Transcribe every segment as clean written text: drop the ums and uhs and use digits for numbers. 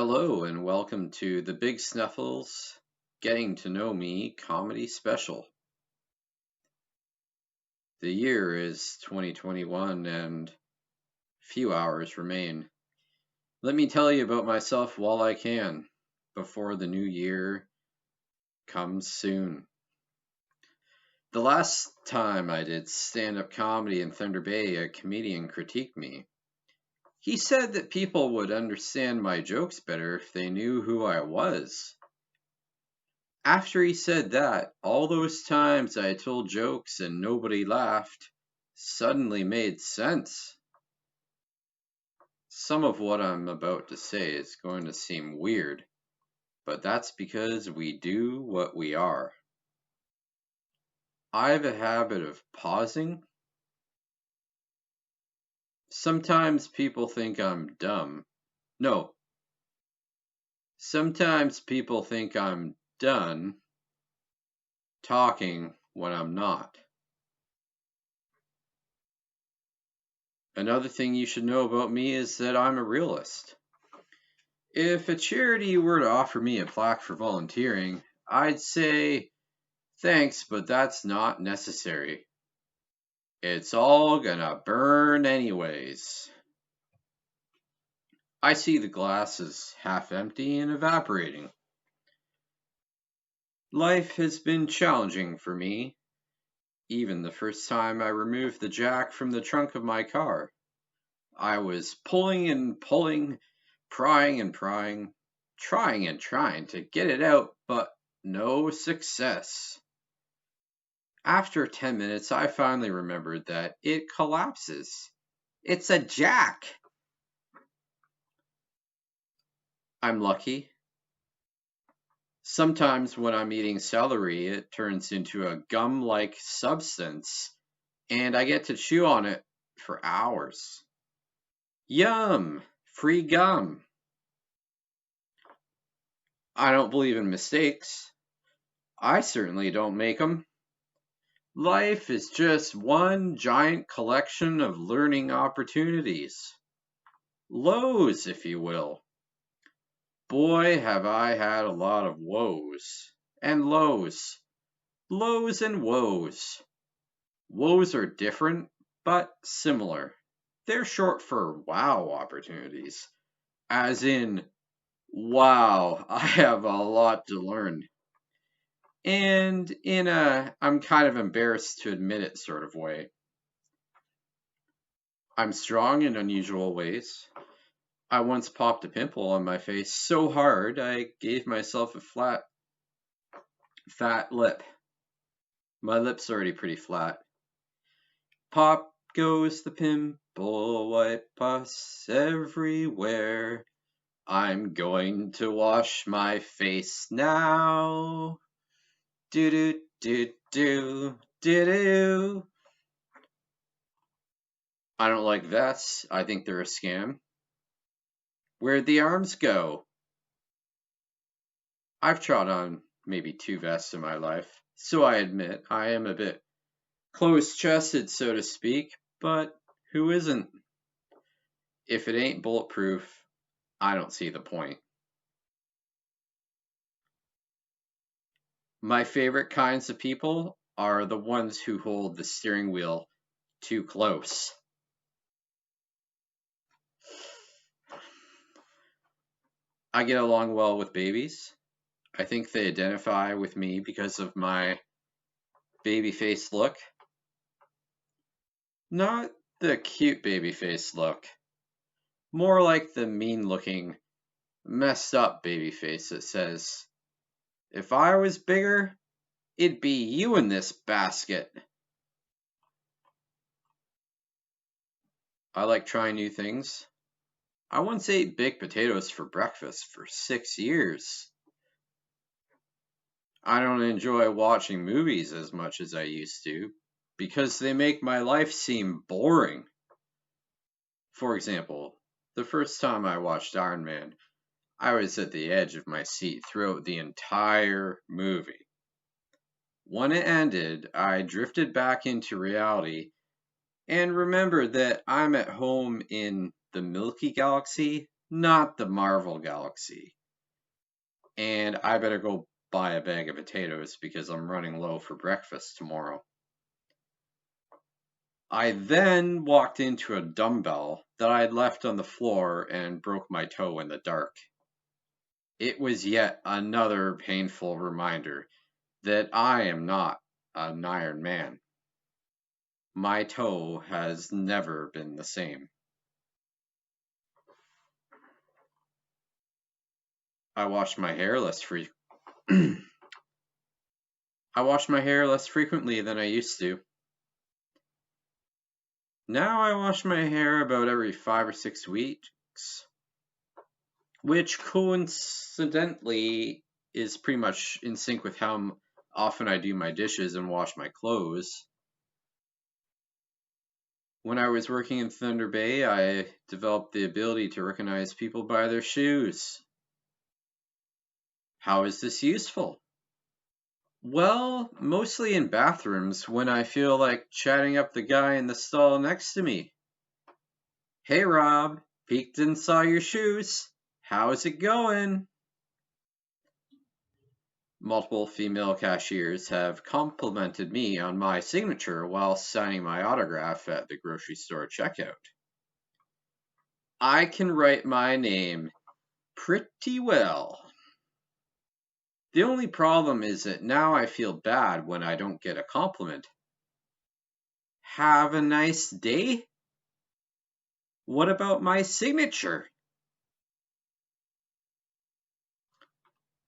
Hello and welcome to the Big Sniffles Getting to Know Me Comedy Special. The year is 2021 and few hours remain. Let me tell you about myself while I can, before the new year comes soon. The last time I did stand-up comedy in Thunder Bay, a comedian critiqued me. He said that people would understand my jokes better if they knew who I was. After he said that, all those times I told jokes and nobody laughed suddenly made sense. Some of what I'm about to say is going to seem weird, but that's because we do what we are. I have a habit of pausing. Sometimes people think I'm dumb. No, sometimes people think I'm done talking when I'm not. Another thing you should know about me is that I'm a realist. If a charity were to offer me a plaque for volunteering, I'd say, thanks, but that's not necessary. It's all gonna burn anyways. I see the glass as half empty and evaporating. Life has been challenging for me, even the first time I removed the jack from the trunk of my car. I was pulling and pulling, prying and prying, trying and trying to get it out, but no success. After 10 minutes, I finally remembered that it collapses. It's a jack! I'm lucky. Sometimes when I'm eating celery, it turns into a gum-like substance, and I get to chew on it for hours. Yum! Free gum! I don't believe in mistakes. I certainly don't make them. Life is just one giant collection of learning opportunities. Lows, if you will. Boy, have I had a lot of woes. And lows. Lows and woes. Woes are different, but similar. They're short for wow opportunities. As in, wow, I have a lot to learn. And in a I'm kind of embarrassed to admit it sort of way. I'm strong in unusual ways. I once popped a pimple on my face so hard I gave myself a fat lip. My lip's already pretty flat. Pop goes the pimple, wipe pus everywhere. I'm going to wash my face now. Do do do do do do. I don't like vests. I think they're a scam. Where'd the arms go? I've trod on maybe 2 vests in my life, so I admit I am a bit close-chested, so to speak, but who isn't? If it ain't bulletproof, I don't see the point. My favorite kinds of people are the ones who hold the steering wheel too close. I get along well with babies. I think they identify with me because of my baby face look. Not the cute baby face look. More like the mean-looking, messed up baby face that says, if I was bigger, it'd be you in this basket. I like trying new things. I once ate baked potatoes for breakfast for 6 years. I don't enjoy watching movies as much as I used to because they make my life seem boring. For example, the first time I watched Iron Man, I was at the edge of my seat throughout the entire movie. When it ended, I drifted back into reality and remembered that I'm at home in the Milky Galaxy, not the Marvel Galaxy. And I better go buy a bag of potatoes because I'm running low for breakfast tomorrow. I then walked into a dumbbell that I had left on the floor and broke my toe in the dark. It was yet another painful reminder that I am not an Iron Man. My toe has never been the same. I wash my hair less I wash my hair less frequently than I used to. Now I wash my hair about every 5 or 6 weeks, which coincidentally is pretty much in sync with how often I do my dishes and wash my clothes. When I was working in Thunder Bay, I developed the ability to recognize people by their shoes. How is this useful? Well, mostly in bathrooms when I feel like chatting up the guy in the stall next to me. Hey Rob, peeked and saw your shoes. How's it going? Multiple female cashiers have complimented me on my signature while signing my autograph at the grocery store checkout. I can write my name pretty well. The only problem is that now I feel bad when I don't get a compliment. Have a nice day? What about my signature?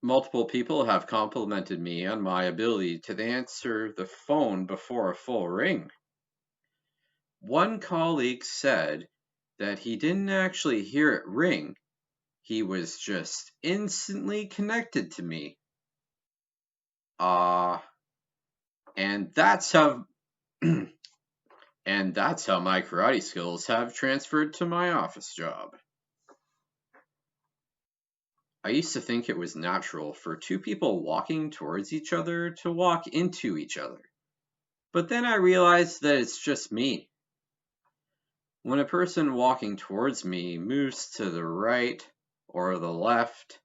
Multiple people have complimented me on my ability to answer the phone before a full ring. One colleague said that he didn't actually hear it ring, he was just instantly connected to me. And that's how and that's how my karate skills have transferred to my office job. I used to think it was natural for two people walking towards each other to walk into each other. But then I realized that it's just me. When a person walking towards me moves to the right or the left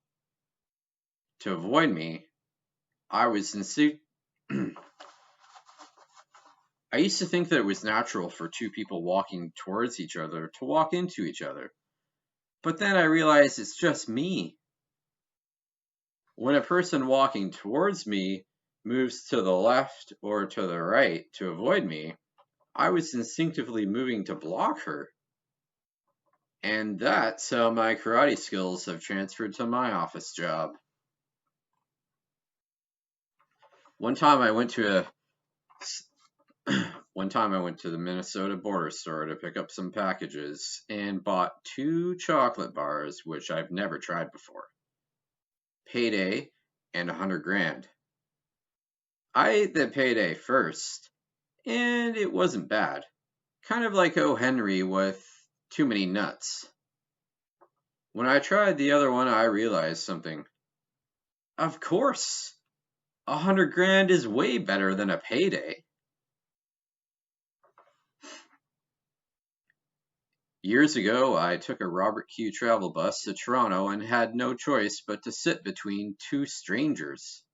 to avoid me, I used to think that it was natural for two people walking towards each other to walk into each other. But then I realized it's just me. When a person walking towards me moves to the left or to the right to avoid me, I was instinctively moving to block her. And that's how my karate skills have transferred to my office job. One time I went to the Minnesota border store to pick up some packages and bought 2 chocolate bars, which I've never tried before. Payday and 100 grand. I ate the payday first, and it wasn't bad. Kind of like O. Henry with too many nuts. When I tried the other one, I realized something. Of course, 100 grand is way better than a payday. Years ago, I took a Robert Q travel bus to Toronto and had no choice but to sit between 2 strangers.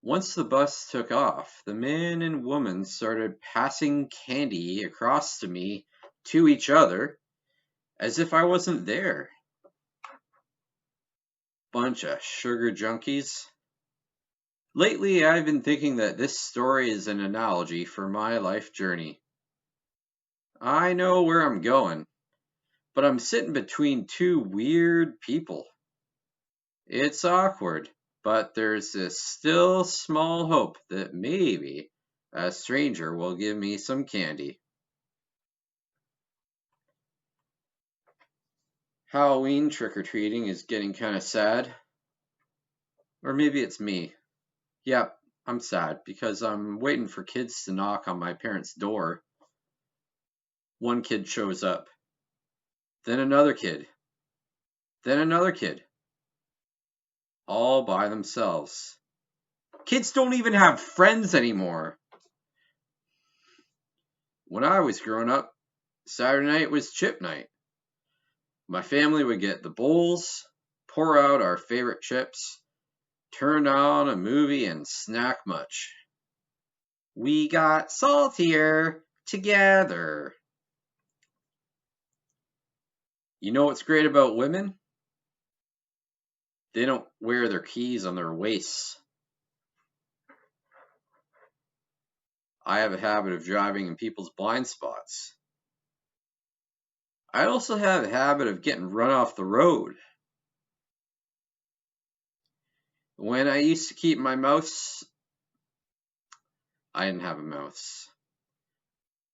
Once the bus took off, the man and woman started passing candy across to me, to each other, as if I wasn't there. Bunch of sugar junkies. Lately, I've been thinking that this story is an analogy for my life journey. I know where I'm going, but I'm sitting between 2 weird people. It's awkward, but there's this still small hope that maybe a stranger will give me some candy. Halloween trick-or-treating is getting kind of sad. Or maybe it's me. Yep, I'm sad because I'm waiting for kids to knock on my parents' door. One kid shows up. Then another kid. Then another kid. All by themselves. Kids don't even have friends anymore. When I was growing up, Saturday night was chip night. My family would get the bowls, pour out our favorite chips, turn on a movie, and snack much. We got saltier together. You know what's great about women? They don't wear their keys on their waists. I have a habit of driving in people's blind spots. I also have a habit of getting run off the road. When I used to keep my mouth, I didn't have a mouth.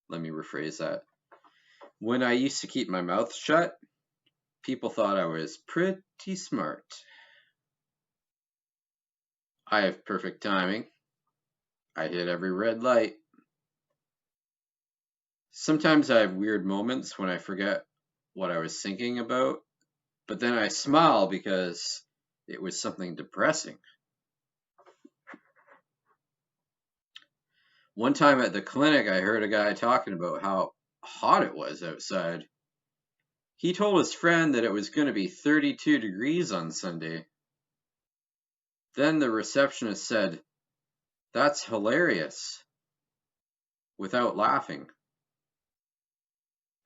Let me rephrase that. When I used to keep my mouth shut, people thought I was pretty smart. I have perfect timing. I hit every red light. Sometimes I have weird moments when I forget what I was thinking about, but then I smile because it was something depressing. One time at the clinic, I heard a guy talking about how hot it was outside. He told his friend that it was going to be 32 degrees on Sunday. Then the receptionist said, "That's hilarious," without laughing.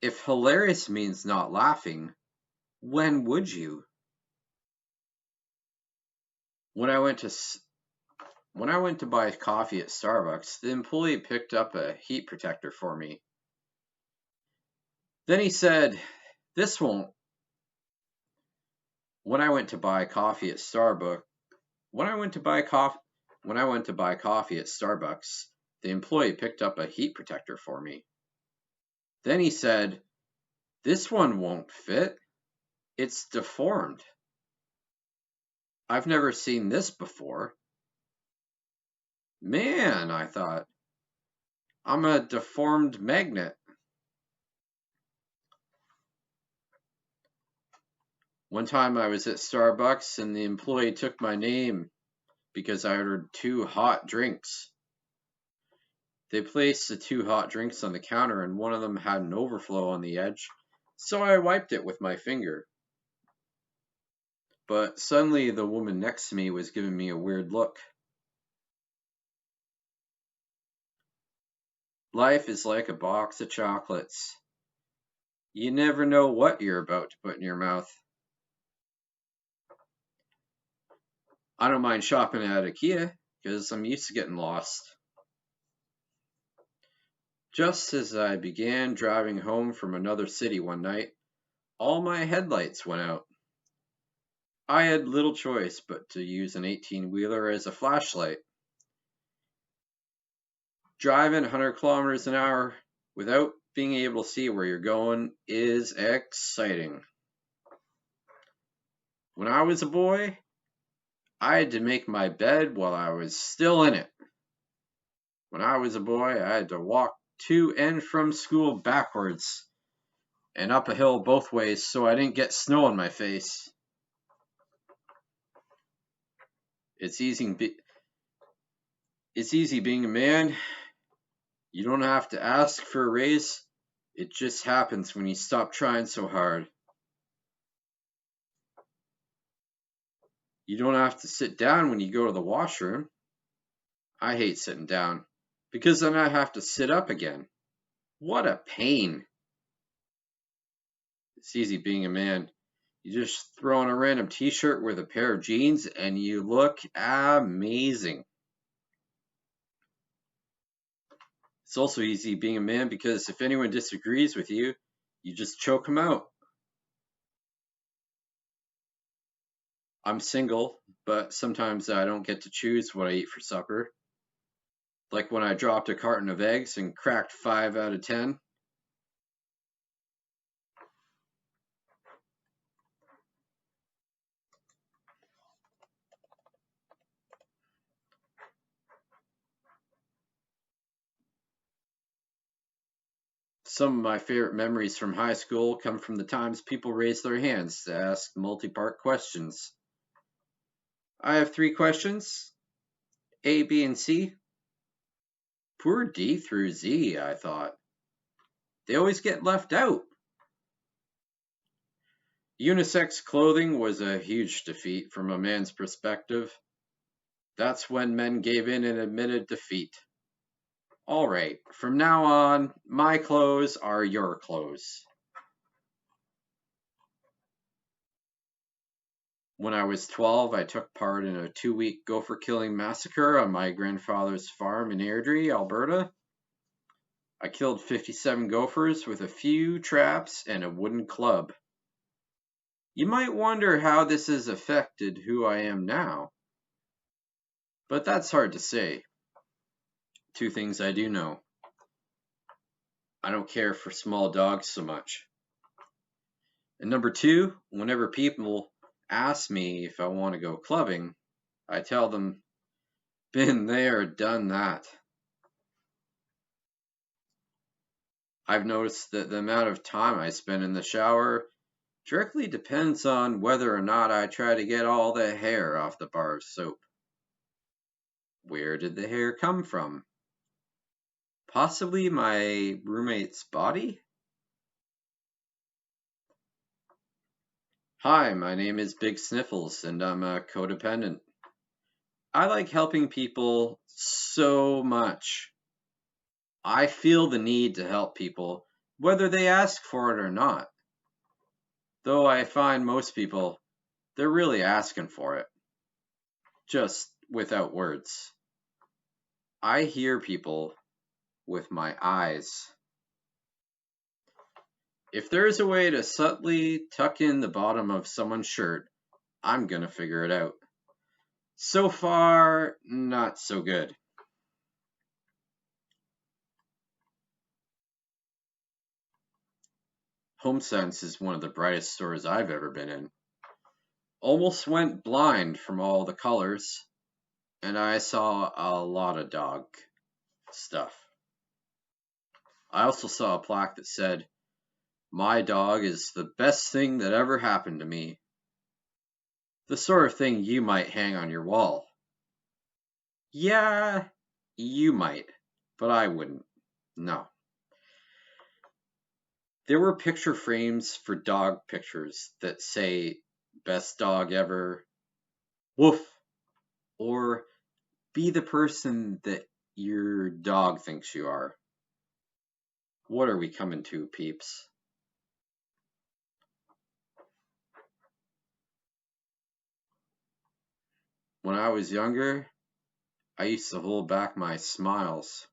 If hilarious means not laughing, when would you? When I went to buy coffee at Starbucks, the employee picked up a heat protector for me. Then he said, "This won't." When I went to buy coffee at Starbucks, when I went to buy coffee at Starbucks, the employee picked up a heat protector for me. Then he said, "This one won't fit. It's deformed." I've never seen this before. Man, I thought, I'm a deformed magnet. One time I was at Starbucks and the employee took my name because I ordered 2 hot drinks. They placed the 2 hot drinks on the counter and one of them had an overflow on the edge, so I wiped it with my finger. But suddenly the woman next to me was giving me a weird look. Life is like a box of chocolates. You never know what you're about to put in your mouth. I don't mind shopping at IKEA because I'm used to getting lost. Just as I began driving home from another city one night, all my headlights went out. I had little choice but to use an 18-wheeler as a flashlight. Driving 100 kilometers an hour without being able to see where you're going is exciting. When I was a boy, I had to make my bed while I was still in it. When I was a boy, I had to walk to and from school backwards and up a hill both ways so I didn't get snow on my face. It's easy being a man. You don't have to ask for a raise. It just happens when you stop trying so hard. You don't have to sit down when you go to the washroom. I hate sitting down because then I have to sit up again. What a pain. It's easy being a man. You just throw on a random t-shirt with a pair of jeans and you look amazing. It's also easy being a man because if anyone disagrees with you, you just choke them out. I'm single, but sometimes I don't get to choose what I eat for supper. Like when I dropped a carton of eggs and cracked 5 out of 10. Some of my favorite memories from high school come from the times people raised their hands to ask multi-part questions. I have 3 questions, A, B, and C. Poor D through Z, I thought. They always get left out. Unisex clothing was a huge defeat from a man's perspective. That's when men gave in and admitted defeat. All right, from now on, my clothes are your clothes. When I was 12, I took part in a 2-week gopher killing massacre on my grandfather's farm in Airdrie, Alberta. I killed 57 gophers with a few traps and a wooden club. You might wonder how this has affected who I am now, but that's hard to say. 2 things I do know. I don't care for small dogs so much. And number 2, whenever people ask me if I want to go clubbing, I tell them, been there, done that. I've noticed that the amount of time I spend in the shower directly depends on whether or not I try to get all the hair off the bar of soap. Where did the hair come from? Possibly my roommate's body? Hi, my name is Big Sniffles, and I'm a codependent. I like helping people so much. I feel the need to help people, whether they ask for it or not. Though I find most people, they're really asking for it, just without words. I hear people with my eyes. If there's a way to subtly tuck in the bottom of someone's shirt, I'm gonna figure it out. So far, not so good. HomeSense is one of the brightest stores I've ever been in. Almost went blind from all the colors, and I saw a lot of dog stuff. I also saw a plaque that said, "My dog is the best thing that ever happened to me." The sort of thing you might hang on your wall. Yeah, you might, but I wouldn't. No. There were picture frames for dog pictures that say, "Best dog ever," "Woof," or "Be the person that your dog thinks you are." What are we coming to, peeps? When I was younger, I used to hold back my smiles.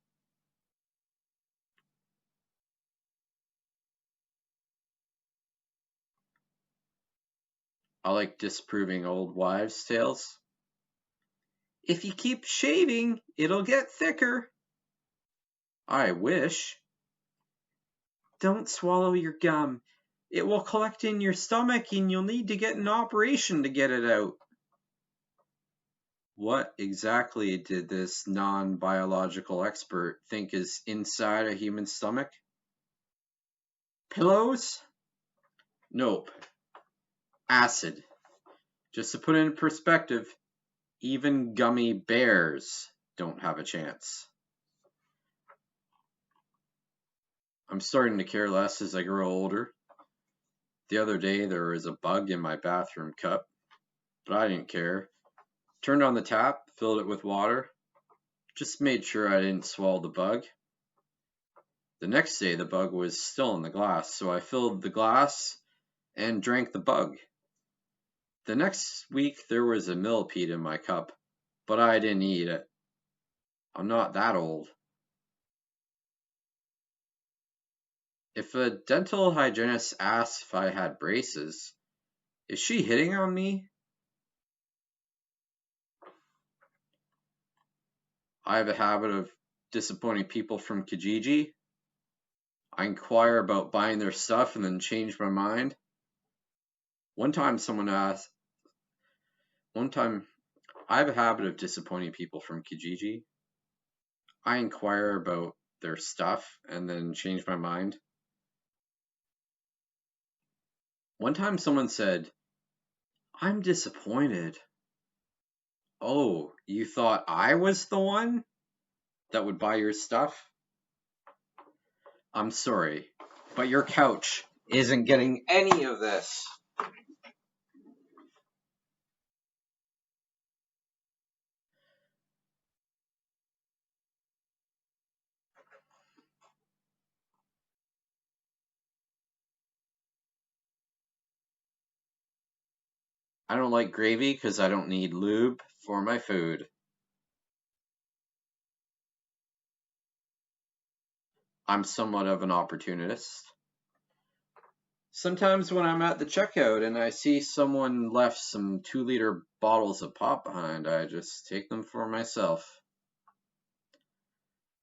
I like disproving old wives' tales. If you keep shaving, it'll get thicker. I wish. Don't swallow your gum. It will collect in your stomach and you'll need to get an operation to get it out. What exactly did this non-biological expert think is inside a human stomach? Pillows? Nope. Acid. Just to put it in perspective, even gummy bears don't have a chance. I'm starting to care less as I grow older. The other day there was a bug in my bathroom cup, but I didn't care. Turned on the tap, filled it with water, just made sure I didn't swallow the bug. The next day the bug was still in the glass, so I filled the glass and drank the bug. The next week there was a millipede in my cup, but I didn't eat it. I'm not that old. If a dental hygienist asks if I had braces, is she hitting on me? I have a habit of disappointing people from Kijiji. I inquire about buying their stuff and then change my mind. One time I have a habit of disappointing people from Kijiji. I inquire about their stuff and then change my mind. One time someone said, "I'm disappointed." Oh, you thought I was the one that would buy your stuff? I'm sorry, but your couch isn't getting any of this. I don't like gravy because I don't need lube for my food. I'm somewhat of an opportunist. Sometimes when I'm at the checkout and I see someone left some 2-liter bottles of pop behind, I just take them for myself.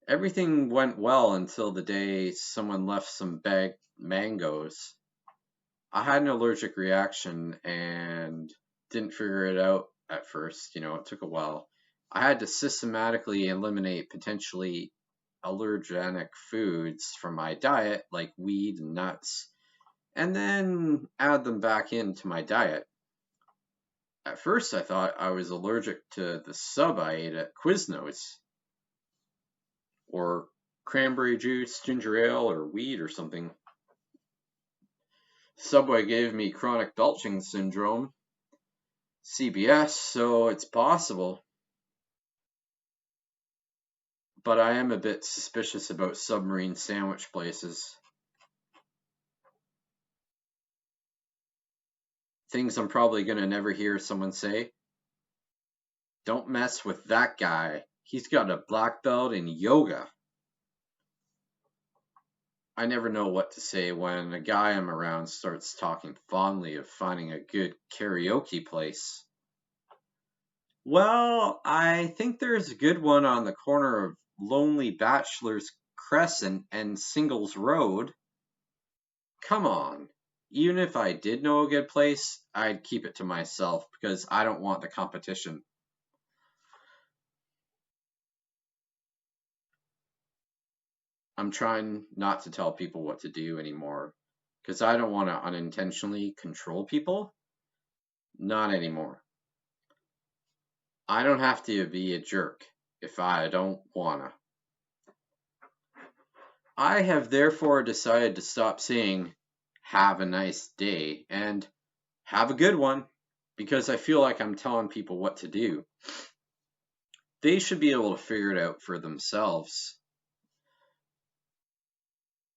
Everything went well until the day someone left some bagged mangoes. I had an allergic reaction and didn't figure it out at first. It took a while. I had to systematically eliminate potentially allergenic foods from my diet, like weed and nuts, and then add them back into my diet. At first, I thought I was allergic to the sub I ate at Quiznos, or cranberry juice, ginger ale, or weed or something. Subway gave me chronic belching syndrome, CBS, so it's possible. But I am a bit suspicious about submarine sandwich places. Things I'm probably going to never hear someone say. Don't mess with that guy. He's got a black belt in yoga. I never know what to say when a guy I'm around starts talking fondly of finding a good karaoke place. Well, I think there's a good one on the corner of Lonely Bachelor's Crescent and Singles Road. Come on. Even if I did know a good place, I'd keep it to myself because I don't want the competition. I'm trying not to tell people what to do anymore because I don't want to unintentionally control people. Not anymore. I don't have to be a jerk if I don't wanna. I have therefore decided to stop saying have a nice day and have a good one because I feel like I'm telling people what to do. They should be able to figure it out for themselves.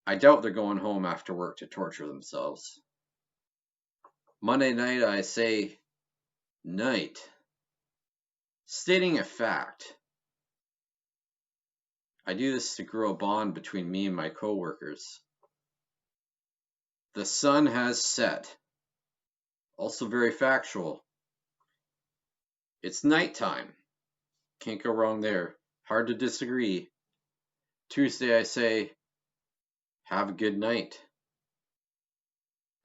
I doubt they're going home after work to torture themselves. Monday night I say night, stating a fact. I do this to grow a bond between me and my coworkers. The sun has set. Also very factual. It's nighttime. Can't go wrong there. Hard to disagree. Tuesday I say, have a good night.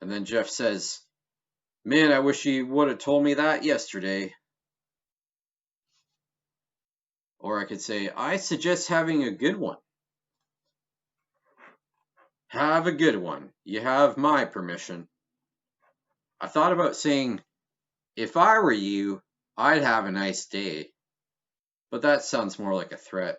And then Jeff says, man, I wish you would have told me that yesterday. Or I could say, I suggest having a good one. Have a good one. You have my permission. I thought about saying, if I were you, I'd have a nice day. But that sounds more like a threat.